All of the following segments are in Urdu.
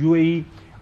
UAE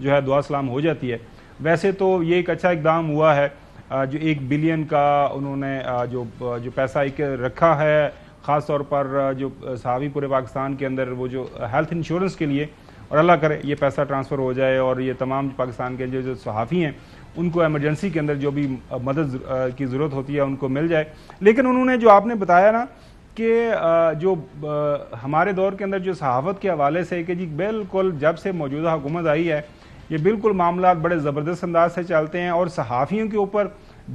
جو ہے دعا سلام ہو جاتی ہے. ویسے تو یہ ایک اچھا اقدام ہوا ہے جو 1 بلین کا انہوں نے جو پیسہ ایک رکھا ہے, خاص طور پر جو صحافی پورے پاکستان کے اندر وہ جو ہیلتھ انشورنس کے لیے, اور اللہ کرے یہ پیسہ ٹرانسفر ہو جائے اور یہ تمام پاکستان کے جو صحافی ہیں ان کو ایمرجنسی کے اندر جو بھی مدد کی ضرورت ہوتی ہے ان کو مل جائے. لیکن انہوں نے جو آپ نے بتایا نا کہ جو ہمارے دور کے اندر جو صحافت کے حوالے سے کہ جی بالکل جب سے موجودہ حکومت آئی ہے یہ بالکل معاملات بڑے زبردست انداز سے چلتے ہیں, اور صحافیوں کے اوپر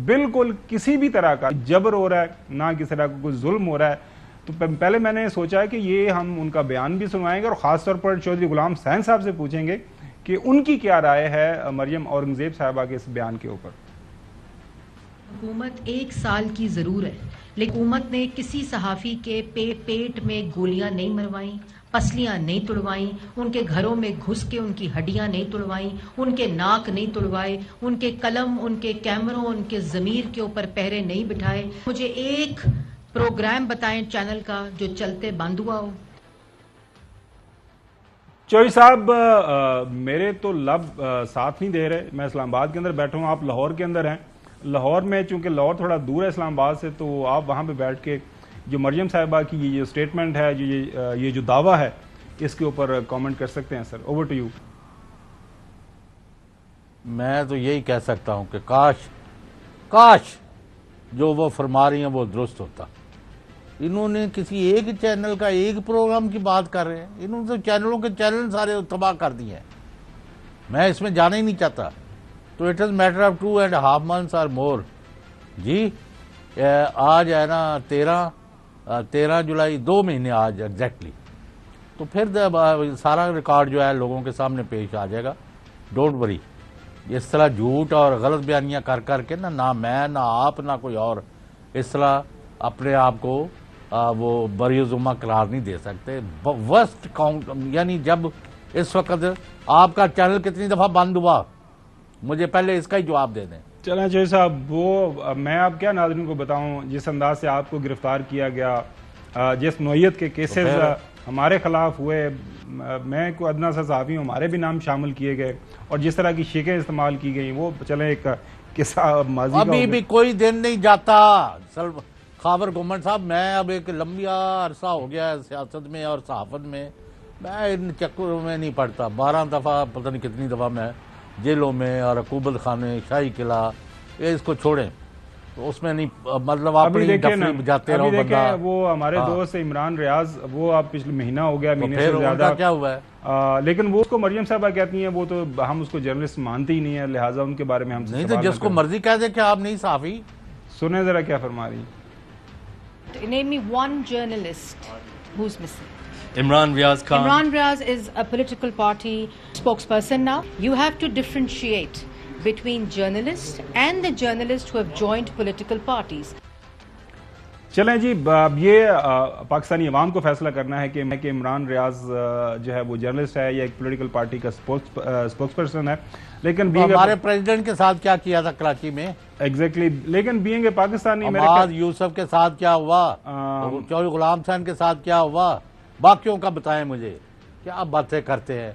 بالکل کسی بھی طرح کا جبر ہو رہا ہے, نہ کسی طرح کا کوئی ظلم ہو رہا ہے. تو پہلے میں نے سوچا کہ یہ ہم ان کا بیان بھی سنوائیں گے اور خاص طور پر چودھری غلام حسین صاحب سے پوچھیں گے کہ ان کی کیا رائے ہے مریم اورنگزیب صاحبہ کے اس بیان کے اوپر. حکومت 1 سال کی ضرور ہے, لیکن حکومت نے کسی صحافی کے پیٹ میں گولیاں نہیں مروائیں, پسلیاں نہیں توڑوائیں, ان کے گھروں میں گھس کے ان کی ہڈیاں نہیں توڑوائیں, ان کے ناک نہیں توڑوائے, ان کے قلم, ان کے کیمروں, ان کے ضمیر کے اوپر پہرے نہیں بٹھائے. مجھے ایک پروگرام بتائیں چینل کا جو چلتے بند ہوا ہو. چوہدری صاحب میرے تو لب ساتھ نہیں دے رہے, میں اسلام آباد کے اندر بیٹھا ہوں, آپ لاہور کے اندر ہیں. لاہور میں چونکہ لاہور تھوڑا دور ہے اسلام آباد سے, تو آپ وہاں پہ بیٹھ کے جو مریم صاحبہ کی یہ جو سٹیٹمنٹ ہے, یہ جو دعویٰ ہے, اس کے اوپر کامنٹ کر سکتے ہیں. سر اوور ٹو یو. میں تو یہی کہہ سکتا ہوں کہ کاش جو وہ فرما رہی ہیں وہ درست ہوتا. انہوں نے کسی ایک چینل کا ایک پروگرام کی بات کر رہے ہیں, انہوں نے تو چینلوں کے چینل سارے تباہ کر دیے ہیں. میں اس میں جانا ہی نہیں چاہتا. تو it is matter of 2.5 months اور مور. جی آج ہے نا 13 جولائی, 2 مہینے آج ایگزیکٹلی. تو پھر سارا ریکارڈ جو ہے لوگوں کے سامنے پیش آ جائے گا. Don't worry. اس طرح جھوٹ اور غلط بیانیاں کر کے نہ میں نہ آپ نہ کوئی اور اس طرح اپنے آپ کو وہ بری ذمہ قرار نہیں دے سکتے. ورسٹ کاؤنٹ یعنی جب اس وقت آپ کا چینل کتنی دفعہ بند ہوا, مجھے پہلے اس کا ہی جواب دے دیں. چلیں چوہدری صاحب, وہ میں آپ کیا ناظرین کو بتاؤں جس انداز سے آپ کو گرفتار کیا گیا, جس نوعیت کے کیسز ہمارے خلاف ہوئے, میں کوئی ادنا سا صحافی ہوں, ہمارے بھی نام شامل کیے گئے, اور جس طرح کی شیکیں استعمال کی گئیں, وہ چلیں ایک قصہ ماضی کا. ابھی بھی کوئی دن نہیں جاتا خاور گومن صاحب, میں اب ایک لمبا عرصہ ہو گیا سیاست میں اور صحافت میں ان چکروں میں نہیں پڑتا. 12 دفعہ پتہ نہیں کتنی دفعہ میں جیلوں میں اور عقوبت خانے, شاہی قلعہ, یہ اس کو چھوڑیں. تو اس میں نہیں, مطلب اپنی تفریح جاتے رہو بندہ. وہ ہمارے دوست عمران ریاض, وہ آپ پچھلے مہینہ ہو گیا, مہینے سے زیادہ کیا ہوا ہے, لیکن وہ اس کو مریم صاحبہ کہتی ہیں, وہ تو ہم اس کو جرنلسٹ مانتے ہی نہیں ہیں, لہٰذا ان کے بارے میں ہم نہیں. تو جس کو مرضی کہہ دے کہ آپ نہیں صحافی. سنیں ذرا کیا فرما رہی ہیں. Name me one journalist who's missing. Imran Riaz Khan. Imran Riaz is a political party spokesperson now. You have to differentiate between journalists and the journalists who have joined political parties. چلیں جی, یہ پاکستانی عوام کو فیصلہ کرنا ہے کہ عمران ریاض جو ہے وہ جرنلسٹ ہے یا ایک پولیٹیکل پارٹی کا اسپوکس پرسن ہے. لیکن ہمارے پریزیڈنٹ کے ساتھ کیا کیا تھا کراچی میں, ایگزیکٹلی, لیکن بینگ اے پاکستانی, عماد یوسف کے ساتھ کیا ہوا, چودھری غلام حسین کے ساتھ کیا ہوا, باقیوں کا بتائیں مجھے, کیا باتیں کرتے ہیں.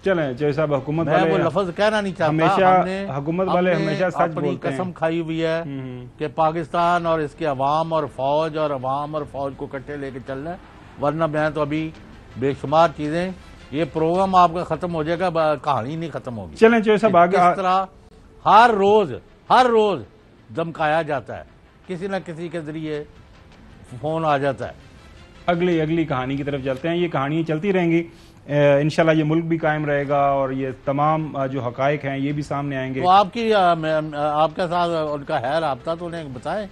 چلیں چوہدری صاحب, حکومت میں وہ لفظ کہنا نہیں چاہتا. ہمیشہ حکومت والے ہمیشہ سچ اپنی بولتے ہیں. قسم کھائی ہوئی ہے کہ پاکستان اور اس کے عوام اور فوج اور عوام اور فوج کو کٹھے لے کے چلنا ہے, ورنہ میں تو ابھی بے شمار چیزیں, یہ پروگرام آپ کا ختم ہو جائے گا, کہانی نہیں ختم ہوگی. چلیں چوہدری صاحب آگے. اس طرح ہر روز دمکایا جاتا ہے, کسی نہ کسی کے ذریعے فون آ جاتا ہے. اگلی کہانی کی طرف چلتے ہیں. یہ کہانیاں چلتی رہیں گی انشاءاللہ, یہ ملک بھی قائم رہے گا اور یہ تمام جو حقائق ہیں یہ بھی سامنے آئیں گے. تو آپ کے ساتھ ان کا ہے رابطہ, تو انہیں بتائیں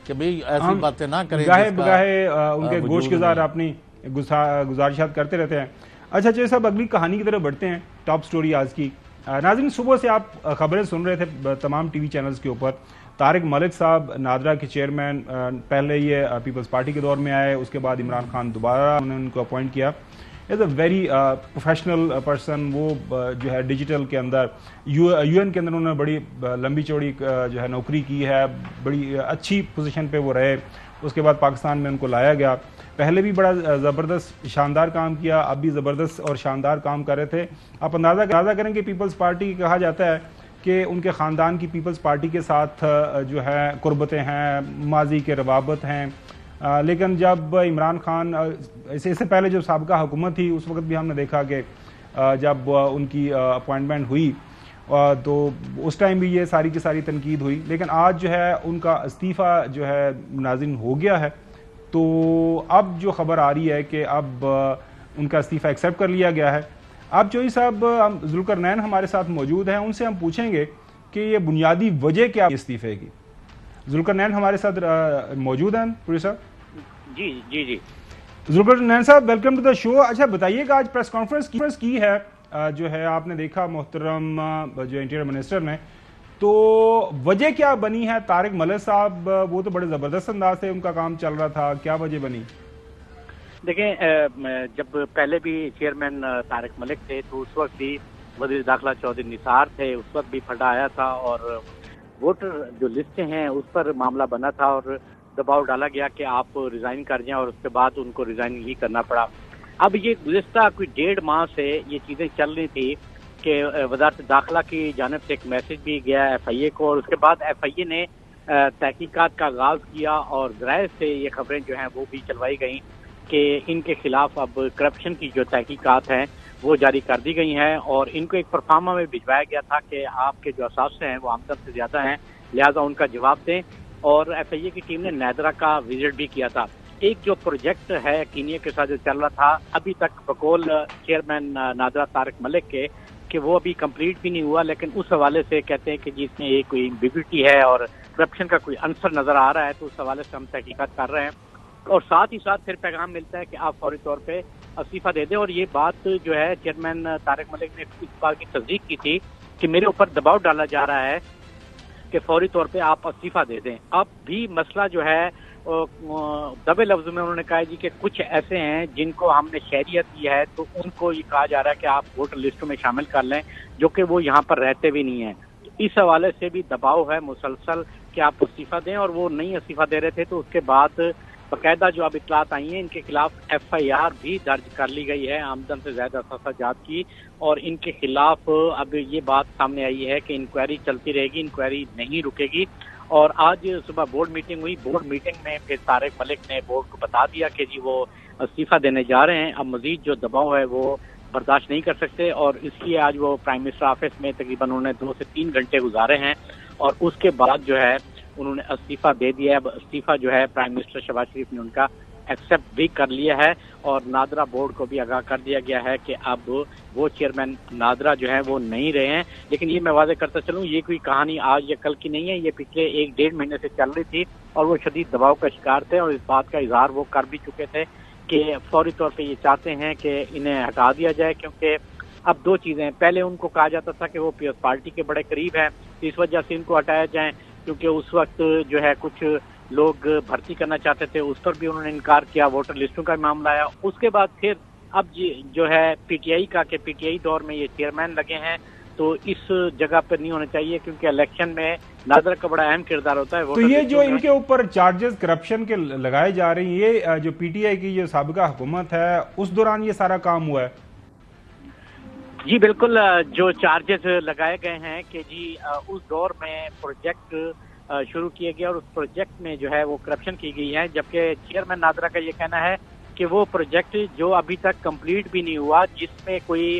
کہ بھئی ایسی باتیں نہ کریں. گاہے بگاہے ان کے گوش گزار اپنی گزارشات کرتے رہتے ہیں. اچھا چوہدری صاحب, اگلی کہانی کی طرف بڑھتے ہیں. ٹاپ سٹوری آج کی. ناظرین, صبح سے آپ خبریں سن رہے تھے تمام ٹی وی چینلز کے اوپر. طارق ملک صاحب نادرا کے چیئرمین, پہلے یہ پیپلز پارٹی کے دور میں آئے, اس کے بعد عمران خان دوبارہ انہوں نے ان کو اپوائنٹ کیا از اے ویری پروفیشنل پرسن. وہ جو ہے ڈیجیٹل کے اندر یو این کے اندر انہوں نے بڑی لمبی چوڑی جو ہے نوکری کی ہے, بڑی اچھی پوزیشن پہ وہ رہے. اس کے بعد پاکستان میں ان کو لایا گیا. پہلے بھی بڑا زبردست شاندار کام کیا, اب بھی زبردست اور شاندار کام کر رہے تھے. آپ اندازہ کریں کہ پیپلز پارٹی کہا جاتا ہے کہ ان کے خاندان کی پیپلز پارٹی کے ساتھ جو ہے قربتیں ہیں, ماضی کے روابط ہیں. لیکن جب عمران خان اس سے پہلے جو سابقہ حکومت تھی اس وقت بھی ہم نے دیکھا کہ جب ان کی اپوائنٹمنٹ ہوئی تو اس ٹائم بھی یہ ساری کی ساری تنقید ہوئی. لیکن آج جو ہے ان کا استعفیٰ جو ہے ناظرین ہو گیا ہے. تو اب جو خبر آ رہی ہے کہ اب ان کا استعفیٰ ایکسیپٹ کر لیا گیا ہے. اب چوئی صاحب ذوالقرنین ہمارے ساتھ موجود ہیں, ان سے ہم پوچھیں گے کہ یہ بنیادی وجہ کیا استعفے کی. ذوالقرنین ہمارے ساتھ موجود ہیں پوری صاحب. جی ذوالقرنین صاحب ویلکم ٹو دا شو. اچھا بتائیے کہ آج پریس کانفرنس کی ہے جو ہے آپ نے دیکھا محترم جو انٹیریئر منسٹر نے, تو وجہ کیا بنی ہے؟ طارق ملک صاحب وہ تو بڑے زبردست انداز سے ان کا کام چل رہا تھا, کیا وجہ بنی؟ دیکھیں جب پہلے بھی چیئرمین طارق ملک تھے تو اس وقت بھی وزیر داخلہ چودھری نثار تھے, اس وقت بھی پھڈا آیا تھا اور ووٹر جو لسٹیں ہیں اس پر معاملہ بنا تھا اور دباؤ ڈالا گیا کہ آپ ریزائن کر جائیں اور اس کے بعد ان کو ریزائن ہی کرنا پڑا. اب یہ گزشتہ کوئی 1.5 ماہ سے یہ چیزیں چل رہی تھی کہ وزارت داخلہ کی جانب سے ایک میسج بھی گیا ایف آئی اے کو, اور اس کے بعد ایف آئی اے نے تحقیقات کا آغاز کیا اور ذرائع سے یہ خبریں جو ہیں وہ بھی چلوائی گئیں کہ ان کے خلاف اب کرپشن کی جو تحقیقات ہیں وہ جاری کر دی گئی ہیں اور ان کو ایک پرفارما میں بھجوایا گیا تھا کہ آپ کے جو اثاثے ہیں وہ آمدن سے زیادہ ہیں, لہذا ان کا جواب دیں. اور ایف آئی اے کی ٹیم نے نیدرا کا وزٹ بھی کیا تھا. ایک جو پروجیکٹ ہے کینیا کے ساتھ جو چل رہا تھا ابھی تک بقول چیئرمین نادرا طارق ملک کے کہ وہ ابھی کمپلیٹ بھی نہیں ہوا, لیکن اس حوالے سے کہتے ہیں کہ جس میں یہ کوئی ایمبیگوٹی ہے اور کرپشن کا کوئی عنصر نظر آ رہا ہے تو اس حوالے سے ہم تحقیقات کر رہے ہیں. اور ساتھ ہی ساتھ پھر پیغام ملتا ہے کہ آپ فوری طور پہ استعفیٰ دے دیں. اور یہ بات جو ہے چیئرمین طارق ملک نے اس بات کی تصدیق کی تھی کہ میرے اوپر دباؤ ڈالا جا رہا ہے کہ فوری طور پہ آپ استعفیٰ دے دیں. اب بھی مسئلہ جو ہے دبے لفظ میں انہوں نے کہا جی کہ کچھ ایسے ہیں جن کو ہم نے شہریت دی ہے تو ان کو یہ کہا جا رہا ہے کہ آپ ووٹر لسٹوں میں شامل کر لیں جو کہ وہ یہاں پر رہتے بھی نہیں ہیں. اس حوالے سے بھی دباؤ ہے مسلسل کہ آپ استعفیٰ دیں, اور وہ نہیں استعفیٰ دے رہے تھے تو اس کے بعد باقاعدہ جو اب اطلاعات آئی ہیں ان کے خلاف ایف آئی آر بھی درج کر لی گئی ہے آمدن سے زیادہ اثاثہ جات کی, اور ان کے خلاف اب یہ بات سامنے آئی ہے کہ انکوائری چلتی رہے گی, انکوائری نہیں رکے گی. اور آج صبح بورڈ میٹنگ ہوئی, بورڈ میٹنگ میں پھر طارق ملک نے بورڈ کو بتا دیا کہ جی وہ استعفیٰ دینے جا رہے ہیں, اب مزید جو دباؤ ہے وہ برداشت نہیں کر سکتے. اور اس لیے آج وہ پرائم منسٹر آفس میں تقریباً انہوں نے 2 سے 3 گھنٹے گزارے ہیں اور اس کے بعد جو ہے انہوں نے استعفیٰ دے دیا ہے. اب استعفیٰ جو ہے پرائم منسٹر شہباز شریف نے ان کا ایکسیپٹ بھی کر لیا ہے اور نادرا بورڈ کو بھی آگاہ کر دیا گیا ہے کہ اب وہ چیئرمین نادرا جو ہیں وہ نہیں رہے ہیں. لیکن یہ میں واضح کرتا چلوں یہ کوئی کہانی آج یا کل کی نہیں ہے, یہ پچھلے 1-1.5 مہینے سے چل رہی تھی اور وہ شدید دباؤ کا شکار تھے اور اس بات کا اظہار وہ کر بھی چکے تھے کہ فوری طور پہ یہ چاہتے ہیں کہ انہیں ہٹا دیا جائے, کیونکہ اب 2 چیزیں ہیں. پہلے ان کو کہا جاتا تھا کہ وہ پیپلز پارٹی کے بڑے قریب ہیں, اس وجہ سے ان کو ہٹایا جائے کیونکہ اس وقت جو ہے کچھ لوگ بھرتی کرنا چاہتے تھے, اس پر بھی انہوں نے انکار کیا. ووٹر لسٹوں کا معاملہ آیا, اس کے بعد پھر اب جو ہے پی ٹی آئی کا کہ پی ٹی آئی دور میں یہ چیئرمین لگے ہیں تو اس جگہ پر نہیں ہونا چاہیے کیونکہ الیکشن میں نادرا کا بڑا اہم کردار ہوتا ہے. تو یہ جو ان کے اوپر چارجز کرپشن کے لگائے جا رہے ہیں, یہ جو پی ٹی آئی کی جو سابقہ حکومت ہے اس دوران یہ سارا کام ہوا ہے؟ جی بالکل, جو چارجز لگائے گئے ہیں کہ جی اس دور میں پروجیکٹ شروع کیا گیا اور اس پروجیکٹ میں جو ہے وہ کرپشن کی گئی ہے, جبکہ چیئرمین نادرا کا یہ کہنا ہے کہ وہ پروجیکٹ جو ابھی تک کمپلیٹ بھی نہیں ہوا, جس میں کوئی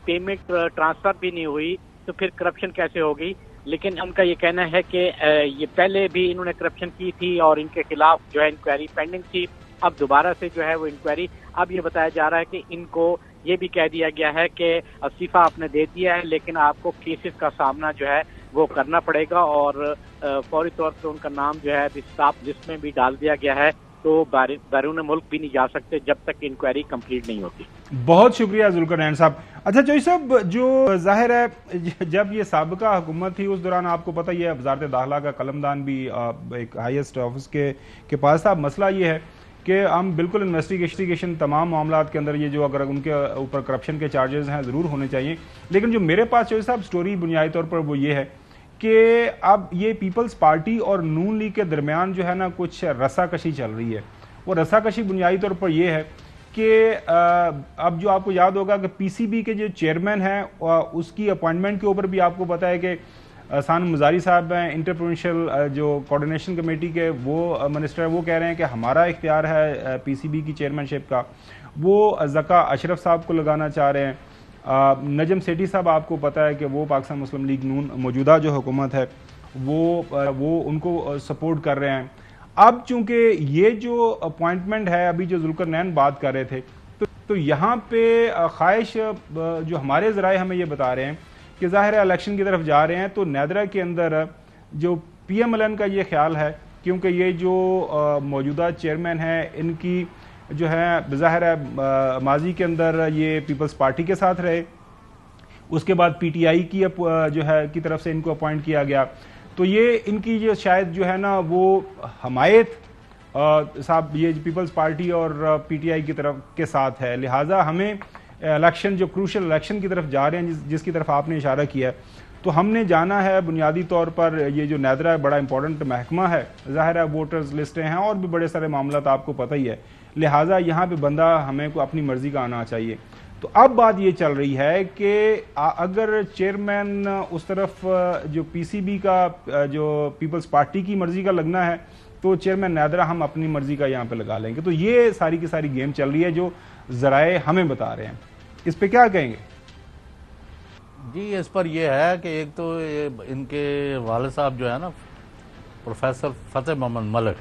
پیمنٹ ٹرانسفر بھی نہیں ہوئی, تو پھر کرپشن کیسے ہوگی. لیکن ان کا یہ کہنا ہے کہ یہ پہلے بھی انہوں نے کرپشن کی تھی اور ان کے خلاف جو ہے انکوائری پینڈنگ تھی, اب دوبارہ سے جو ہے وہ انکوائری. اب یہ بتایا جا رہا ہے کہ ان کو یہ بھی کہہ دیا گیا ہے کہ استعفیٰ آپ نے دے دیا ہے لیکن آپ کو کیسز کا سامنا جو ہے وہ کرنا پڑے گا اور فوری طور پر ان کا نام جو ہے اسٹاف لسٹ میں بھی ڈال دیا گیا ہے, تو بیرون ملک بھی نہیں جا سکتے جب تک انکوائری کمپلیٹ نہیں ہوتی. بہت شکریہ ذوالقرنین صاحب. اچھا چوئی صاحب, جو ظاہر ہے جب یہ سابقہ حکومت تھی اس دوران آپ کو پتہ یہ وزارت داخلہ کا قلمدان بھی ایک ہائیسٹ آفس کے پاس تھا. مسئلہ یہ ہے کہ ہم بالکل انویسٹیگیشن تمام معاملات کے اندر یہ جو اگر ان کے اوپر کرپشن کے چارجز ہیں ضرور ہونے چاہیے. لیکن جو میرے پاس چوہدری صاحب سٹوری بنیادی طور پر وہ یہ ہے کہ اب یہ پیپلز پارٹی اور نون لیگ کے درمیان جو ہے نا کچھ رسا کشی چل رہی ہے. وہ رسا کشی بنیادی طور پر یہ ہے کہ اب جو آپ کو یاد ہوگا کہ پی سی بی کے جو چیئرمین ہیں اس کی اپوائنٹمنٹ کے اوپر بھی آپ کو پتا ہے کہ سان مزاری صاحب ہیں انٹرپرونشل جو کوارڈینیشن کمیٹی کے وہ منسٹر وہ کہہ رہے ہیں کہ ہمارا اختیار ہے پی سی بی کی چیئرمین شپ کا. وہ ذکا اشرف صاحب کو لگانا چاہ رہے ہیں. نجم سیٹھی صاحب آپ کو پتا ہے کہ وہ پاکستان مسلم لیگ نون موجودہ جو حکومت ہے وہ ان کو سپورٹ کر رہے ہیں. اب چونکہ یہ جو اپوائنٹمنٹ ہے ابھی جو ذوالقرنین بات کر رہے تھے تو یہاں پہ خواہش جو ہمارے ذرائع ہمیں یہ بتا رہے ہیں کہ ظاہر الیکشن کی طرف جا رہے ہیں تو نیدرا کے اندر جو پی ایم ایل این کا یہ خیال ہے کیونکہ یہ جو موجودہ چیئرمین ہیں ان کی جو ہے بظاہر ہے ماضی کے اندر یہ پیپلز پارٹی کے ساتھ رہے, اس کے بعد پی ٹی آئی کی جو ہے کی طرف سے ان کو اپوائنٹ کیا گیا, تو یہ ان کی جو شاید جو ہے نا وہ حمایت صاحب یہ پیپلز پارٹی اور پی ٹی آئی کی طرف کے ساتھ ہے. لہٰذا ہمیں الیکشن جو کروشل الیکشن کی طرف جا رہے ہیں جس کی طرف آپ نے اشارہ کیا ہے تو ہم نے جانا ہے بنیادی طور پر یہ جو نیدرا ہے بڑا امپورٹنٹ محکمہ ہے, ظاہر ہے ووٹرز لسٹیں ہیں اور بھی بڑے سارے معاملات آپ کو پتہ ہی ہے, لہٰذا یہاں پہ بندہ ہمیں کو اپنی مرضی کا آنا چاہیے. تو اب بات یہ چل رہی ہے کہ اگر چیئرمین اس طرف جو پی سی بی کا جو پیپلز پارٹی کی مرضی کا لگنا ہے تو چیئرمین نیدرا ہم اپنی مرضی کا یہاں پہ لگا لیں گے. تو یہ ساری کی ساری گیم چل رہی ہے جو ذرائع ہمیں بتا رہے ہیں. اس پہ کیا کہیں گے؟ جی اس پر یہ ہے کہ ایک تو ان کے والد صاحب جو ہے نا پروفیسر فتح محمد ملک,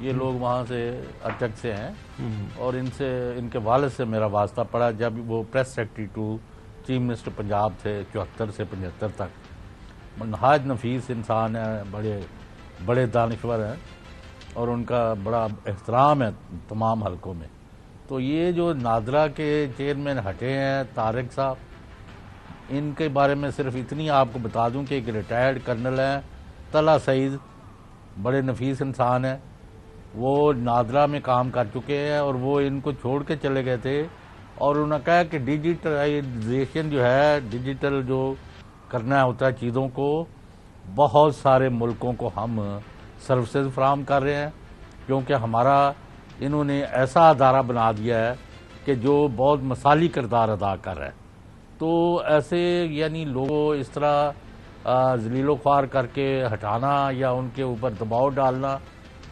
یہ لوگ وہاں سے اٹک سے ہیں اور ان کے والد سے میرا واسطہ پڑا جب وہ press secretary to chief minister Punjab تھے 74 سے 75 تک. نہایت نفیس انسان ہے, بڑے دانشور ہیں اور ان کا بڑا احترام ہے تمام حلقوں میں. تو یہ جو نادرا کے چیئرمین ہٹے ہیں طارق صاحب, ان کے بارے میں صرف اتنی آپ کو بتا دوں کہ ایک ریٹائرڈ کرنل ہیں طلحہ سعید, بڑے نفیس انسان ہیں, وہ نادرا میں کام کر چکے ہیں اور وہ ان کو چھوڑ کے چلے گئے تھے اور انہوں نے کہا کہ ڈیجیٹلائزیشن جو ہے ڈیجیٹل جو کرنا ہوتا ہے چیزوں کو, بہت سارے ملکوں کو ہم سروسز فراہم کر رہے ہیں کیونکہ ہمارا انہوں نے ایسا ادارہ بنا دیا ہے کہ جو بہت مثالی کردار ادا کر رہا ہے. تو ایسے یعنی لوگوں اس طرح ذلیل و خوار کر کے ہٹانا یا ان کے اوپر دباؤ ڈالنا,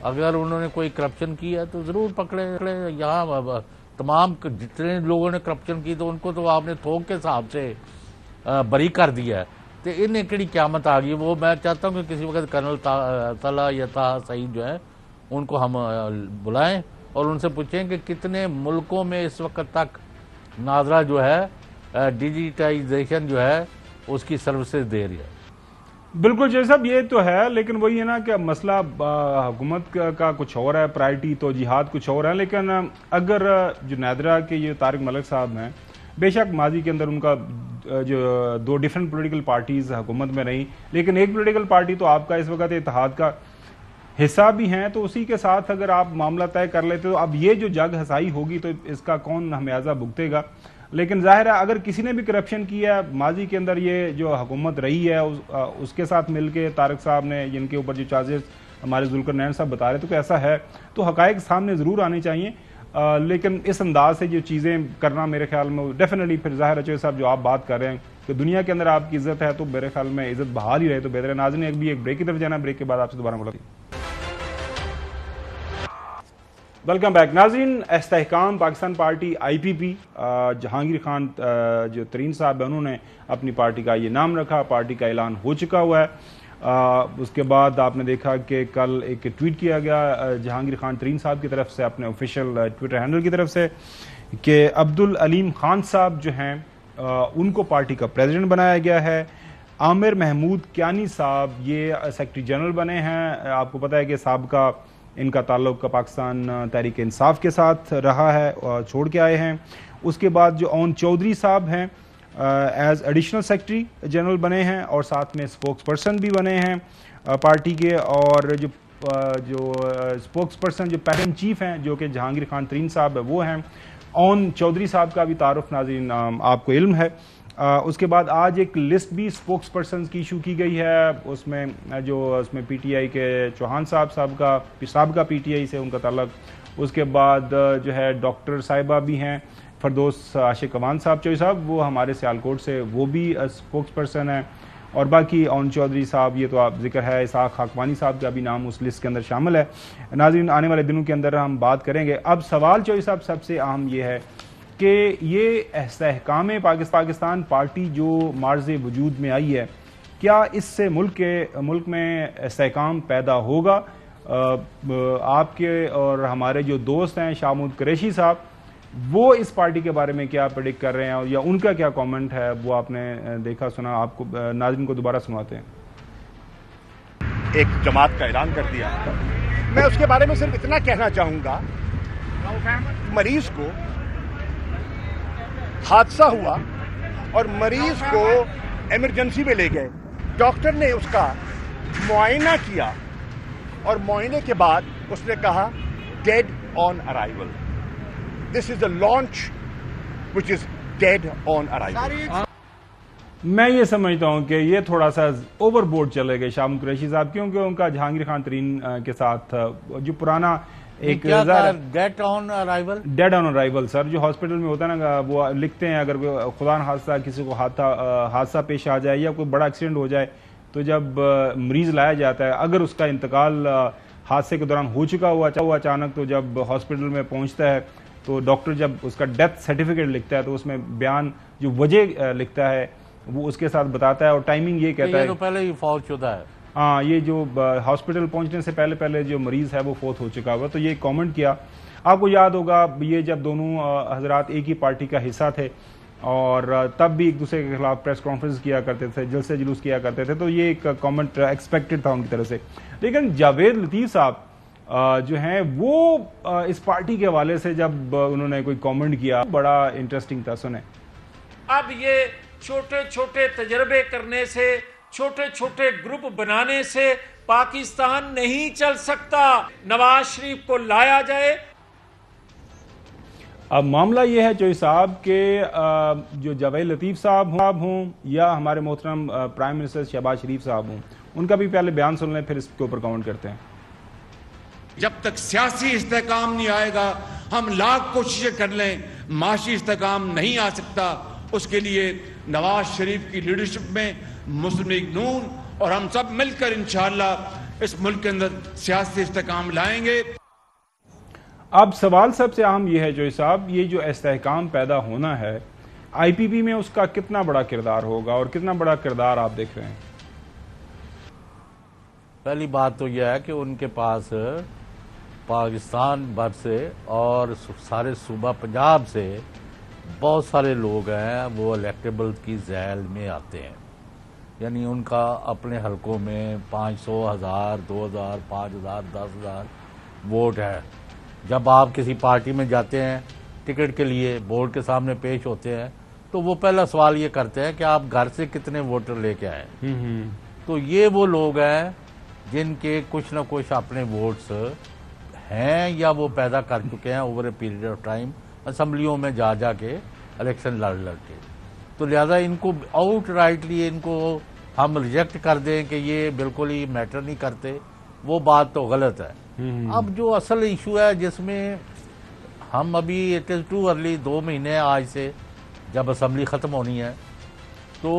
اگر انہوں نے کوئی کرپشن کی ہے تو ضرور پکڑے. یہاں تمام جتنے لوگوں نے کرپشن کی تو ان کو تو آپ نے تھوک کے حساب سے بری کر دیا ہے. تو انہیں کڑی قیامت آ گئی. وہ میں چاہتا ہوں کہ کسی وقت کرنل طلحہ یا طه سعید جو ہیں ان کو ہم بلائیں اور ان سے پوچھیں کہ کتنے ملکوں میں اس وقت تک نادرا جو ہے ڈیجیٹائزیشن جو ہے اس کی سروسز دے رہی ہے. بالکل جی صاحب یہ تو ہے, لیکن وہی ہے نا کہ مسئلہ حکومت کا کچھ اور ہے, پرائرٹی تو جہاد کچھ اور ہے. لیکن اگر جو نیدرا کے یہ طارق ملک صاحب ہیں, بے شک ماضی کے اندر ان کا جو 2 ڈیفرنٹ پولیٹیکل پارٹیز حکومت میں رہیں, لیکن ایک پولیٹیکل پارٹی تو آپ کا اس وقت اتحاد کا حصہ بھی ہیں, تو اسی کے ساتھ اگر آپ معاملہ طے کر لیتے تو اب یہ جو جگ ہسائی ہوگی تو اس کا کون خمیازہ بھگتے گا. لیکن ظاہر ہے اگر کسی نے بھی کرپشن کیا ماضی کے اندر یہ جو حکومت رہی ہے اس کے ساتھ مل کے طارق صاحب نے جن کے اوپر جو چارجز ہمارے ذوالقرنین صاحب بتا رہے تو کہ ایسا ہے تو حقائق سامنے ضرور آنے چاہیے. لیکن اس انداز سے جو چیزیں کرنا میرے خیال میں ڈیفینیٹلی پھر ظاہر ہے صاحب جو آپ بات کر رہے ہیں کہ دنیا کے اندر آپ کی عزت ہے تو میرے خیال میں عزت بحال ہی رہے تو بہتر ہے. ناظرین ایک بریک کی طرف جانا, بریک کے بعد آپ سے دوبارہ ملاقات. ویلکم بیک ناظرین. استحکام پاکستان پارٹی آئی پی پی, جہانگیر خان جو ترین صاحب ہیں انہوں نے اپنی پارٹی کا یہ نام رکھا, پارٹی کا اعلان ہو چکا ہوا ہے. اس کے بعد آپ نے دیکھا کہ کل ایک ٹویٹ کیا گیا جہانگیر خان ترین صاحب کی طرف سے اپنے آفیشیل ٹویٹر ہینڈل کی طرف سے کہ عبدالعلیم خان صاحب جو ہیں ان کو پارٹی کا پریزیڈنٹ بنایا گیا ہے. عامر محمود کیانی صاحب یہ سیکرٹری جنرل بنے ہیں. آپ کو پتہ ہے کہ سابقہ ان کا تعلق پاکستان تحریک انصاف کے ساتھ رہا ہے, چھوڑ کے آئے ہیں. اس کے بعد جو اون چودھری صاحب ہیں ایز ایڈیشنل سیکرٹری جنرل بنے ہیں اور ساتھ میں اسپوکس پرسن بھی بنے ہیں پارٹی کے. اور جو جو اسپوکس پرسن جو پیٹرن چیف ہیں جو کہ جہانگیر خان ترین صاحب ہے وہ ہیں. اون چودھری صاحب کا بھی تعارف ناظرین آپ کو علم ہے. اس کے بعد آج ایک لسٹ بھی اسپوکس پرسنز کی ایشو کی گئی ہے. اس میں پی ٹی آئی کے چوہان صاحب کا سابقہ پی ٹی آئی سے ان کا تعلق. اس کے بعد جو ہے ڈاکٹر صاحبہ بھی ہیں, فردوس عاشق امان صاحب چوئی صاحب, وہ ہمارے سیالکوٹ سے, وہ بھی اسپوکس پرسن ہیں. اور باقی اون چودھری صاحب, یہ تو آپ ذکر ہے, اسحاق خاکوانی صاحب کا بھی نام اس لسٹ کے اندر شامل ہے. ناظرین آنے والے دنوں کے اندر ہم بات کریں گے. اب سوال چوئی صاحب سب سے اہم یہ ہے کہ یہ استحکام پاکستان پارٹی جو معرض وجود میں آئی ہے, کیا اس سے ملک میں استحکام پیدا ہوگا؟ آپ کے اور ہمارے جو دوست ہیں شاہ محمود قریشی صاحب, وہ اس پارٹی کے بارے میں کیا پریڈکٹ کر رہے ہیں یا ان کا کیا کامنٹ ہے, وہ آپ نے دیکھا سنا, آپ کو ناظرین کو دوبارہ سنواتے ہیں. ایک جماعت کا اعلان کر دیا. میں اس کے بارے میں صرف اتنا کہنا چاہوں گا, مریض کو حادثہ ہوا اور مریض کو ایمرجنسی میں لے گئے, ڈاکٹر نے اس کا معائنہ کیا اور معائنے کے بعد اس نے کہا ڈیڈ آن ارائیول. دس از اے لانچ وچ از ڈیڈ آن ارائیول. میں یہ سمجھتا ہوں کہ یہ تھوڑا سا اوور بورڈ چلے گئے شاہ محمود قریشی صاحب, کیونکہ ان کا جہانگیر خان ترین کے ساتھ جو پرانا ایک ڈیڈ آن ارائیول سر, جو ہاسپٹل میں ہوتا ہے نا, وہ لکھتے ہیں اگر خدا نخواستہ کسی کو حادثہ پیش آ جائے یا کوئی بڑا ایکسیڈنٹ ہو جائے تو جب مریض لایا جاتا ہے, اگر اس کا انتقال حادثے کے دوران ہو چکا ہوا اچانک, تو جب ہاسپٹل میں پہنچتا ہے تو ڈاکٹر جب اس کا ڈیتھ سرٹیفکیٹ لکھتا ہے تو اس میں بیان جو وجہ لکھتا ہے وہ اس کے ساتھ بتاتا ہے اور ٹائمنگ یہ کہتا ہے تو پہلے ہی فوت شدہ ہے. ہاں, یہ جو ہاسپٹل پہنچنے سے پہلے جو مریض ہے وہ فوت ہو چکا ہوا. تو یہ کامنٹ کیا. آپ کو یاد ہوگا یہ جب دونوں حضرات ایک ہی پارٹی کا حصہ تھے اور تب بھی ایک دوسرے کے خلاف پریس کانفرنس کیا کرتے تھے, جلسے جلوس کیا کرتے تھے, تو یہ ایک کامنٹ ایکسپیکٹڈ تھا ان کی طرف سے. لیکن جاوید لطیف صاحب جو ہیں وہ اس پارٹی کے حوالے سے جب انہوں نے کوئی کامنٹ کیا, بڑا انٹرسٹنگ تھا, سنیں. اب یہ چھوٹے چھوٹے تجربے کرنے سے, چھوٹے چھوٹے گروپ بنانے سے پاکستان نہیں چل سکتا. نواز شریف کو لایا جائے. اب معاملہ یہ ہے چوئی صاحب کہ جو جاوید لطیف صاحب ہوں یا ہمارے محترم پرائم منسٹر شہباز شریف صاحب ہوں, ان کا بھی پہلے بیان سن لیں پھر اس کے اوپر کامنٹ کرتے ہیں. جب تک سیاسی استحکام نہیں آئے گا, ہم لاکھ کوششیں کر لیں, معاشی استحکام نہیں آ سکتا. اس کے لیے نواز شریف کی لیڈرشپ میں مسلم لیگ نون اور ہم سب مل کر انشاءاللہ اس ملک کے اندر سیاسی استحکام لائیں گے. اب سوال سب سے اہم یہ ہے جوئی صاحب, یہ جو استحکام پیدا ہونا ہے آئی پی پی میں, اس کا کتنا بڑا کردار ہوگا اور کتنا بڑا کردار آپ دیکھ رہے ہیں؟ پہلی بات تو یہ ہے کہ ان کے پاس پاکستان بھر سے اور سارے صوبہ پنجاب سے بہت سارے لوگ ہیں وہ الیکٹیبل کی ذیل میں آتے ہیں. یعنی ان کا اپنے حلقوں میں 500, 1000, 2000, 5000, 10000 ووٹ ہے. جب آپ کسی پارٹی میں جاتے ہیں ٹکٹ کے لیے, بورڈ کے سامنے پیش ہوتے ہیں, تو وہ پہلا سوال یہ کرتے ہیں کہ آپ گھر سے کتنے ووٹر لے کے آئے. تو یہ وہ لوگ ہیں جن کے کچھ نہ کچھ اپنے ووٹس ہیں یا وہ پیدا کر چکے ہیں over a period of time, اسمبلیوں میں جا کے الیکشن لڑ کے. تو لہذا ان کو آؤٹ رائٹلی ان کو ہم ریجیکٹ کر دیں کہ یہ بالکل ہی میٹر نہیں کرتے, وہ بات تو غلط ہے. اب جو اصل ایشو ہے جس میں ہم ابھی اٹ از ٹو ارلی, 2 مہینے آج سے جب اسمبلی ختم ہونی ہے, تو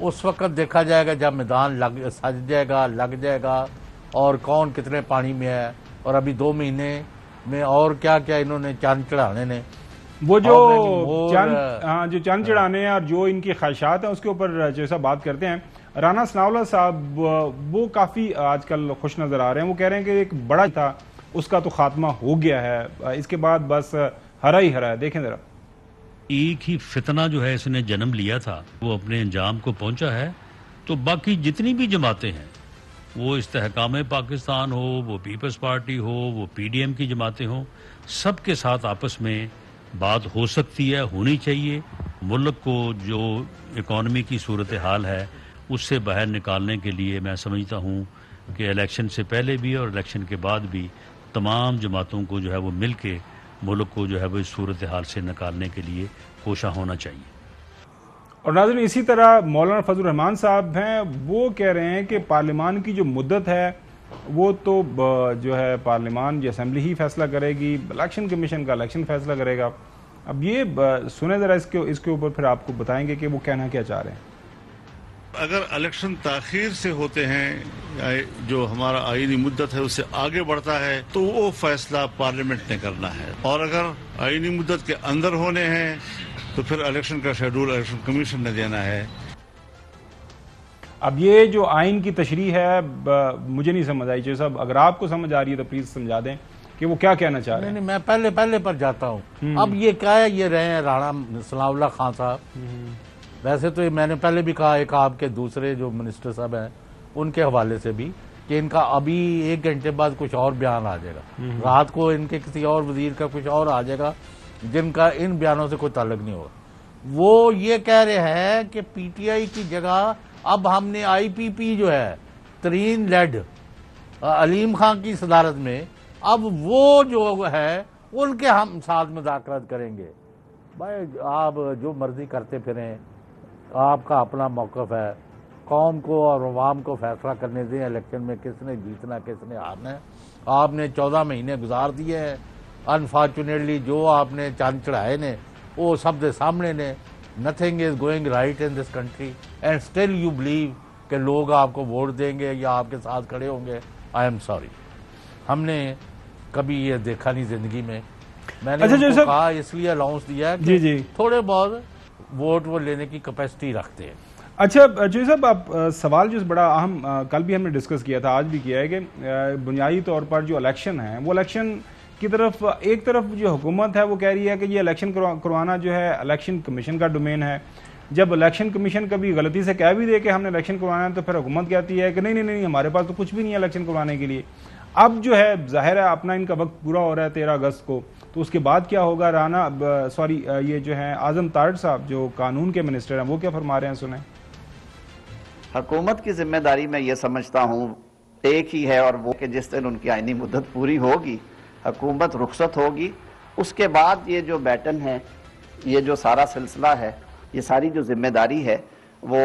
اس وقت دیکھا جائے گا جب میدان سج جائے گا, لگ جائے گا, اور کون کتنے پانی میں ہے. اور ابھی 2 مہینے میں اور کیا کیا انہوں نے چاند چڑھانے نے, وہ جو چاند چڑھانے ہیں اور جو ان کی خواہشات ہیں اس کے اوپر جیسا بات کرتے ہیں. رانا ثناءاللہ صاحب وہ کافی آج کل خوش نظر آ رہے ہیں. وہ کہہ رہے ہیں کہ ایک بڑا تھا اس کا تو خاتمہ ہو گیا ہے, اس کے بعد بس ہرا ہی ہرا ہے. دیکھیں ذرا. ایک ہی فتنہ جو ہے اس نے جنم لیا تھا, وہ اپنے انجام کو پہنچا ہے. تو باقی جتنی بھی جماعتیں ہیں, وہ استحکام پاکستان ہو, وہ پیپلز پارٹی ہو, وہ پی ڈی ایم کی جماعتیں ہوں, سب کے ساتھ آپس میں بات ہو سکتی ہے, ہونی چاہیے. ملک کو جو اکانومی کی صورتحال ہے اس سے باہر نکالنے کے لیے میں سمجھتا ہوں کہ الیکشن سے پہلے بھی اور الیکشن کے بعد بھی تمام جماعتوں کو جو ہے وہ مل کے ملک کو جو ہے وہ اس صورتحال سے نکالنے کے لیے کوشاں ہونا چاہیے. اور ناظرین اسی طرح مولانا فضل الرحمان صاحب ہیں، وہ کہہ رہے ہیں کہ پارلیمان کی جو مدت ہے وہ تو جو ہے پارلیمان جو اسمبلی ہی فیصلہ کرے گی، الیکشن کمیشن کا الیکشن فیصلہ کرے گا. اب یہ سنیں ذرا اس کے اوپر، پھر آپ کو بتائیں گے کہ وہ کہنا کیا چاہ رہے ہیں. اگر الیکشن تاخیر سے ہوتے ہیں، جو ہمارا آئینی مدت ہے اس سے آگے بڑھتا ہے تو وہ فیصلہ پارلیمنٹ نے کرنا ہے، اور اگر آئینی مدت کے اندر ہونے ہیں تو پھر الیکشن کا شیڈول الیکشن کمیشن نے دینا ہے. اب یہ جو آئین کی تشریح ہے مجھے نہیں سمجھ آئی. چاہیے صاحب اگر آپ کو سمجھ آ رہی ہے تو پلیز سمجھا دیں کہ وہ کیا کہنا چاہ رہے ہیں. نہیں میں پہلے پر جاتا ہوں. اب یہ کیا ہے، یہ رہے ہیں رانا ثناء اللہ خان صاحب. ویسے تو میں نے پہلے بھی کہا، ایک آپ کے دوسرے جو منسٹر صاحب ہیں ان کے حوالے سے بھی، کہ ان کا ابھی 1 گھنٹے بعد کچھ اور بیان آ جائے گا، رات کو ان کے کسی اور وزیر کا کچھ اور آ جائے گا جن کا ان بیانوں سے کوئی تعلق نہیں ہوگا. وہ یہ کہہ رہے ہیں کہ پی ٹی آئی کی جگہ اب ہم نے آئی پی پی جو ہے ترین لیڈ علیم خان کی صدارت میں، اب وہ جو ہے ان کے ہم ساتھ مذاکرات کریں گے. بھائی آپ جو مرضی کرتے پھریں، آپ کا اپنا موقف ہے، قوم کو اور عوام کو فیصلہ کرنے دیں الیکشن میں کس نے جیتنا کس نے ہارنا ہے. آپ نے 14 مہینے گزار دیے ہیں، انفارچونیٹلی جو آپ نے چاند چڑھائے نے وہ سب کے سامنے نے. Nothing is going right in this country and still you believe کہ لوگ آپ کو ووٹ دیں گے یا آپ کے ساتھ کھڑے ہوں گے. آئی ایم سوری، ہم نے کبھی یہ دیکھا نہیں زندگی میں. میں نے ان کو کہا اس لیے الاؤنس دیا ہے کہ تھوڑے بہت ووٹ وہ لینے کی کیپیسٹی رکھتے ہیں. اچھا جی صاحب، آپ سوال جو بڑا اہم کل بھی ہم نے ڈسکس کیا تھا، آج بھی کیا ہے کہ بنیادی طور پر جو الیکشن ہے وہ الیکشن کی طرف ایک طرف جو حکومت ہے وہ کہہ رہی ہے کہ یہ الیکشن کروانا جو ہے الیکشن کمیشن کا ڈومین ہے. جب الیکشن کمیشن کبھی غلطی سے کہہ بھی دے کہ ہم نے الیکشن کروانا ہے تو پھر حکومت کہتی ہے کہ نہیں ہمارے پاس تو کچھ بھی نہیں ہے الیکشن کروانے کے لیے. اب جو ہے ظاہر ہے اپنا ان کا وقت پورا ہو رہا ہے 13 اگست کو، تو اس کے بعد کیا ہوگا. یہ جو ہے اعظم تارڑ صاحب جو قانون کے منسٹر ہیں وہ کیا فرما رہے ہیں، سنیں. حکومت کی ذمہ داری میں یہ سمجھتا ہوں ایک ہی ہے، اور وہ کہ جس دن ان کی آئینی مدت پوری ہوگی، حکومت رخصت ہوگی، اس کے بعد یہ جو بیٹن ہے، یہ جو سارا سلسلہ ہے، یہ ساری جو ذمہ داری ہے وہ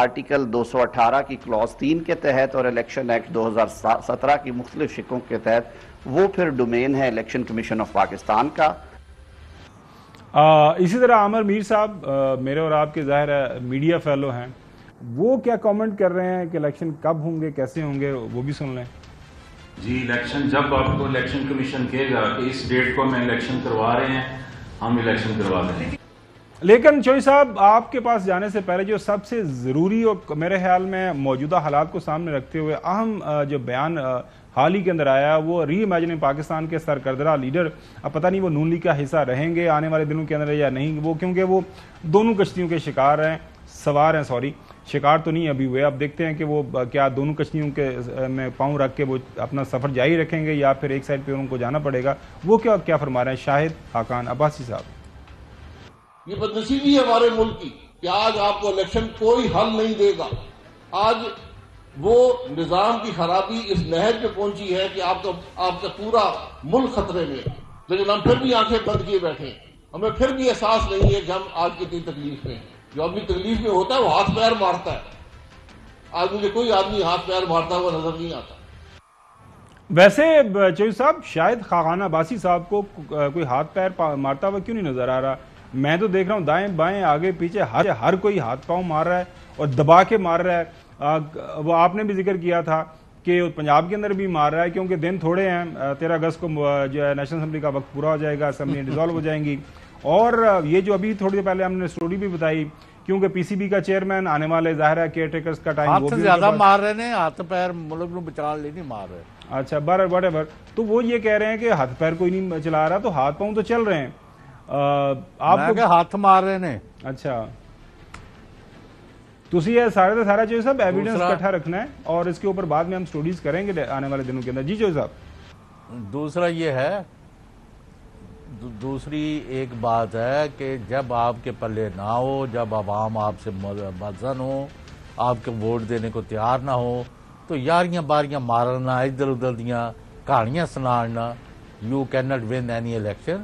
آرٹیکل 218 کی کلوز 3 کے تحت اور الیکشن ایکٹ 2017 کی مختلف شقوں کے تحت وہ پھر ڈومین ہے الیکشن کمیشن آف پاکستان کا. اسی طرح عامر میر صاحب میرے اور آپ کے ظاہر ہے میڈیا فیلو ہیں، وہ کیا کامنٹ کر رہے ہیں کہ الیکشن کب ہوں گے، کیسے ہوں گے، وہ بھی سن لیں. جی الیکشن جب آپ کو الیکشن کمیشن کہے گا کہ اس ڈیٹ کو ہمیں الیکشن کروا رہے ہیں، ہم الیکشن کروا دیں گے. لیکن چوئی صاحب آپ کے پاس جانے سے پہلے جو سب سے ضروری اور میرے خیال میں موجودہ حالات کو سامنے رکھتے ہوئے اہم جو بیان حال ہی کے اندر آیا وہ ری امیجننگ پاکستان کے سرکردہ لیڈر، اب پتہ نہیں وہ نون لیگ کا حصہ رہیں گے آنے والے دنوں کے اندر یا نہیں، وہ کیونکہ وہ دونوں کشتیوں کے سوار ہیں شکار تو نہیں ابھی ہوئے. اب دیکھتے ہیں کہ وہ کیا دونوں کشتیوں کے میں پاؤں رکھ کے وہ اپنا سفر جاری رکھیں گے یا پھر ایک سائڈ پہ ان کو جانا پڑے گا. وہ کیا فرما رہے ہیں شاہد خاقان عباسی صاحب. یہ بدنصیبی ہے ہمارے ملک کی کہ آج آپ کو الیکشن کوئی حل نہیں دے گا. آج وہ نظام کی خرابی اس نہج پہ پہنچی ہے کہ آپ کا پورا ملک خطرے میں ہے. لیکن ہم پھر بھی آنکھیں بند کیے بیٹھے ہیں. ہمیں پھر بھی احساس نہیں ہے کہ ہم آج کتنی تکلیف میں ہیں. جو آدمی تکلیف میں ہوتا ہے وہ ہاتھ پیر مارتا ہے. آج مجھے کوئی آدمی ہاتھ پیر مارتا ہوا نظر نہیں آتا. ویسے چوئی صاحب شاید خاقان عباسی صاحب کو کوئی ہاتھ پیر مارتا ہوا کیوں نہیں نظر آ رہا؟ میں تو دیکھ رہا ہوں دائیں بائیں آگے پیچھے ہر کوئی ہاتھ پاؤں مار رہا ہے اور دبا کے مار رہا ہے. وہ آپ نے بھی ذکر کیا تھا کہ پنجاب کے اندر بھی مار رہا ہے کیونکہ دن تھوڑے ہیں. 13 اگست کو جو ہے نیشنل اسمبلی کا وقت پورا ہو جائے گا، اسمبلی ڈیزالو ہو جائیں گی. اور یہ جو ابھی تھوڑی دیر پہلے ہم نے سٹوری بھی بتائی کیونکہ پی سی بی کا چیئرمین آنے والے ظاہر ہے کیئر ٹیکرز کا ٹائم ہاتھ سے زیادہ مار رہے ہیں، ہاتھ پیر ملک نو بچان لے نہیں مار رہے. اچھا وٹ ایور. تو وہ یہ کہہ رہے ہیں کہ ہاتھ پیر کوئی نہیں چلا رہا، تو ہاتھ پاؤں تو چل رہے ہیں. آپ کو ہاتھ مار رہے ہیں. اچھا تسی یہ سارا جو سب ایویڈنس اکٹھا رکھنا ہے اور اس کے اوپر بعد میں ہم سٹوڈیز کریں گے آنے والے دنوں کے اندر. جی جو صاحب دوسرا یہ ہے، دوسری ایک بات ہے کہ جب آپ کے پلے نہ ہو، جب عوام آپ سے مدزن ہو، آپ کے ووٹ دینے کو تیار نہ ہو، تو یاریاں باریاں مارنا, ادھر ادھر دیاں کہانیاں سنانا, you can not one any election.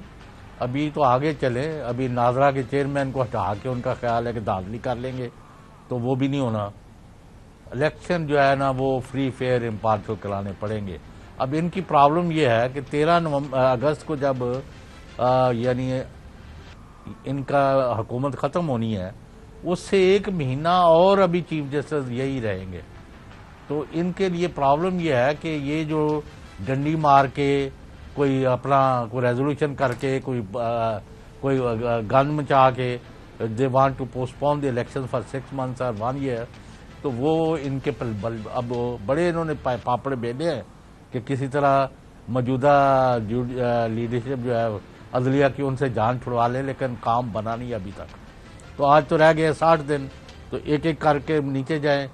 ابھی تو آگے چلیں, ابھی ناظرہ کے چیئرمین کو ہٹا کے ان کا خیال ہے کہ دھاندلی کر لیں گے, تو وہ بھی نہیں ہونا. الیکشن جو ہے نا وہ فری فیئر امپارشل کرانے پڑیں گے. اب ان کی پرابلم یہ ہے کہ 13 اگست کو جب یعنی ان کا حکومت ختم ہونی ہے, اس سے 1 مہینہ اور ابھی چیف جسٹس یہی رہیں گے. تو ان کے لیے پرابلم یہ ہے کہ یہ جو ڈنڈی مار کے کوئی اپنا کوئی ریزولوشن کر کے کوئی گن مچا کے دے want to postpone the election for 6 months اور 1 year, تو وہ ان کے اب بڑے انہوں نے پاپڑ بیندے ہیں کہ کسی طرح موجودہ لیڈرشپ جو ہے عدلیہ کی ان سے جان چھڑوا لے, لیکن کام بنا نہیں ابھی تک. تو آج تو رہ گئے 60 دن, تو ایک ایک کر کے نیچے جائیں.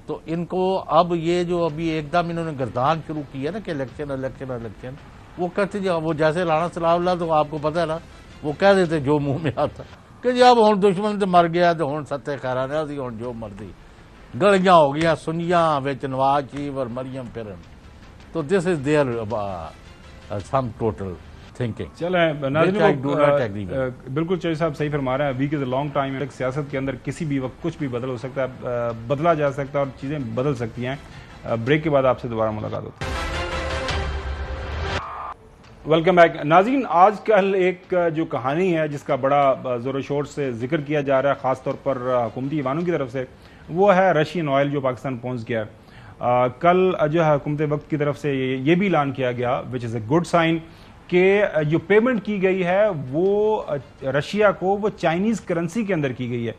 تو ان کو اب یہ جو ابھی ایک دم انہوں نے گردان شروع کی ہے نا کہ الیکشن الیکشن الیکشن, وہ کہتے جی وہ جیسے رانا صلاح اللہ, تو آپ کو پتہ ہے نا وہ کہہ دیتے جو منہ میں آتا کہ جی اب ہوں دشمن تو مر گیا تو ہوں ستہ خیران ہے سی, ہوں جو مرضی. گلیاں ہو گیا سنیاں وچ نواز شریف اور مریم پھرن. تو this is there some total thinking. چلیں بالکل چوہدری صاحب صحیح فرما رہے ہیں. Week is a long time. سیاست کے اندر کسی بھی وقت کچھ بھی بدل ہو سکتا ہے, بدلا جا سکتا ہے اور چیزیں بدل سکتی ہیں. بریک کے بعد آپ سے دوبارہ ملاقات ہوتی ہے. ویلکم بیک ناظرین. آج کل ایک جو کہانی ہے جس کا بڑا زور و شور سے ذکر کیا جا رہا ہے خاص طور پر حکومتی ایوانوں کی طرف سے, وہ ہے رشین آئل جو پاکستان پہنچ گیا ہے. کل جو ہے حکومت وقت کی طرف سے یہ بھی اعلان کیا گیا وچ از اے گڈ سائن کہ جو پیمنٹ کی گئی ہے وہ رشیا کو وہ چائنیز کرنسی کے اندر کی گئی ہے.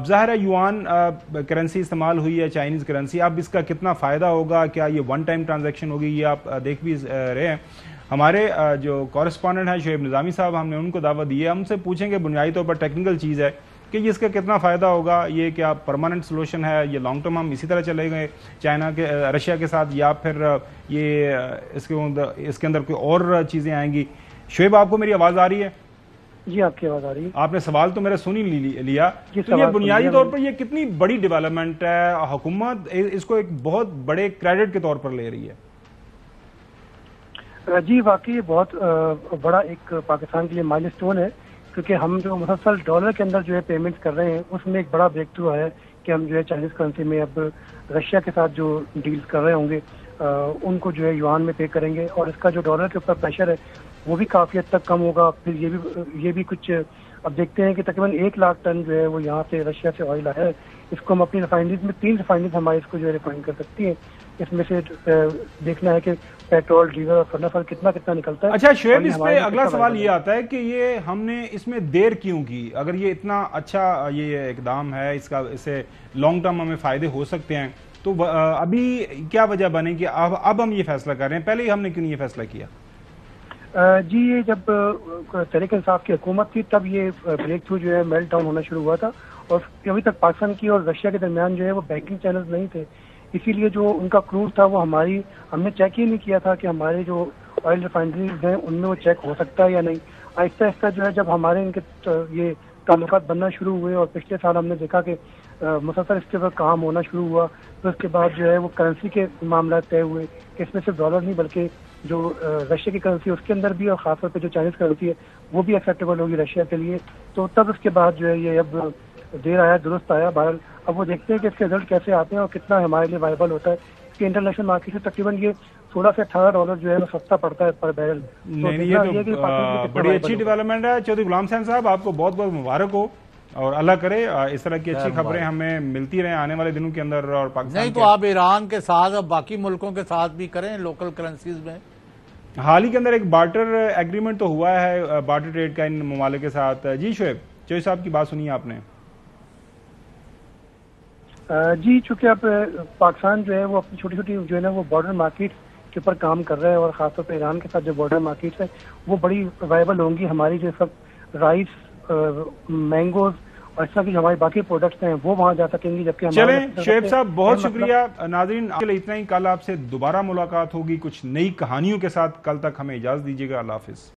ظاہر ہے یوان کرنسی استعمال ہوئی ہے, چائنیز کرنسی. اب اس کا کتنا فائدہ ہوگا, کیا یہ ون ٹائم ٹرانزیکشن ہوگی, یہ آپ دیکھ بھی رہے ہیں. ہمارے جو کورسپونڈنٹ ہیں شعیب نظامی صاحب, ہم نے ان کو دعوت دی ہے, ہم سے پوچھیں گے بنیادی طور پر ٹیکنیکل چیز ہے کہ اس کا کتنا فائدہ ہوگا, یہ کیا پرماننٹ سولوشن ہے, یہ لانگ ٹرم ہم اسی طرح چلے گئے رشیا کے ساتھ, یا پھر یہ اس کے اندر کوئی اور چیزیں آئیں گی. شعیب آپ کو میری آواز آ رہی ہے؟ جی آپ کی آواز آ رہی ہے. آپ نے سوال تو میرا سن ہی لیا. تو یہ بنیادی طور پر یہ کتنی بڑی ڈیولپمنٹ ہے, حکومت اس کو ایک بہت بڑے کریڈٹ کے طور پر لے رہی ہے. جی واقعی یہ بہت بڑا ایک پاکستان کے لیے مائل سٹون ہے, کیونکہ ہم جو مسلسل ڈالر کے اندر جو ہے پیمنٹ کر رہے ہیں اس میں ایک بڑا بریک تھرو ہے کہ ہم جو ہے چائنیز کرنسی میں اب رشیا کے ساتھ جو ڈیلز کر رہے ہوں گے ان کو جو ہے یوان میں پے کریں گے, اور اس کا جو ڈالر کے اوپر پریشر ہے وہ بھی کافی حد تک کم ہوگا. پھر یہ بھی کچھ اب دیکھتے ہیں کہ تقریباً 1 لاکھ ٹن جو ہے وہ یہاں سے رشیا سے آئل آیا ہے. اس کو ہم اپنی ریفائنریز میں 3 ریفائنریز ہماری اس کو جو ہے ریفائن کر سکتی ہیں. اس میں سے دیکھنا ہے کہ پیٹرول ڈیزل اور فرنس کتنا نکلتا ہے. اچھا شعیب, اس پہ اگلا سوال یہ آتا ہے کہ یہ ہم نے اس میں دیر کیوں کی؟ اگر یہ اتنا اچھا یہ اقدام ہے, اس سے لانگ ٹرم ہمیں فائدے ہو سکتے ہیں, تو ابھی کیا وجہ بنے کہ اب ہم یہ فیصلہ کر رہے ہیں, پہلے ہی ہم نے کیوں نہیں یہ فیصلہ کیا؟ جی یہ جب تحریک انصاف کی حکومت تھی تب یہ بریک تھرو جو ہے میلٹ ڈاؤن ہونا شروع ہوا تھا, اور ابھی تک پاکستان کی اور رشیا کے درمیان جو ہے وہ بینکنگ چینلز نہیں تھے. اسی لیے جو ان کا کروز تھا وہ ہم نے چیک ہی نہیں کیا تھا کہ ہمارے جو آئل ریفائنریز ہیں ان میں وہ چیک ہو سکتا ہے یا نہیں. آہستہ آہستہ جو ہے جب ہمارے ان کے یہ تعلقات بننا شروع ہوئے اور پچھلے سال ہم نے دیکھا کہ مسلسل اس کے اوپر کام ہونا شروع ہوا, تو اس کے بعد جو ہے وہ کرنسی کے معاملات طے ہوئے کہ اس میں صرف ڈالر نہیں بلکہ جو رشیا کی کرنسی ہے اس کے اندر بھی, اور خاص طور پہ جو چائنیز کرنسی ہے وہ بھی ایکسیپٹیبل ہوگی رشیا کے لیے. تو تب اس کے بعد جو ہے یہ اب دیر آیا درست آیا. بہرحال اب وہ دیکھتے ہیں کہ اس کے رزلٹ کیسے آتے ہیں اور کتنا ہمارے لیے وائبل ہوتا ہے. اس کے انٹرنیشنل مارکیٹ سے تقریباً یہ 16 سے 18 ڈالر جو ہے وہ سستا پڑتا ہے پر بیرل. یہ تو بڑی اچھی ڈیولپمنٹ ہے. چودھری غلام حسین صاحب آپ کو بہت بہت مبارک ہو, اور اللہ کرے اس طرح کی اچھی خبریں ہمیں ملتی رہیں آنے والے دنوں کے اندر. اور پاکستان نہیں تو آپ ایران کے ساتھ اور باقی ملکوں کے ساتھ بھی کریں لوکل کرنسیز میں. حال ہی کے اندر ایک بارٹر ایگریمنٹ تو ہوا ہے بارٹر ٹریڈ کا ان ممالک کے ساتھ. جی شعیب, چوہدری صاحب کی بات سنی آپ نے. جی چونکہ اب پاکستان جو ہے وہ اپنی چھوٹی چھوٹی جو ہے نا وہ بارڈر مارکیٹ کے اوپر کام کر رہا ہے, اور خاص طور پہ ایران کے ساتھ جو بارڈر مارکیٹس ہیں وہ بڑی وائبل ہوں گی. ہماری جو سب رائس, مینگوز اور اس طرح کی جو ہماری باقی پروڈکٹس ہیں وہ وہاں جا سکیں گی. جبکہ چلیں شعیب صاحب بہت شکریہ. ناظرین کے لیے اتنا ہی. کل آپ سے دوبارہ ملاقات ہوگی کچھ نئی کہانیوں کے ساتھ. کل تک ہمیں اجازت دیجیے گا. اللہ حافظ.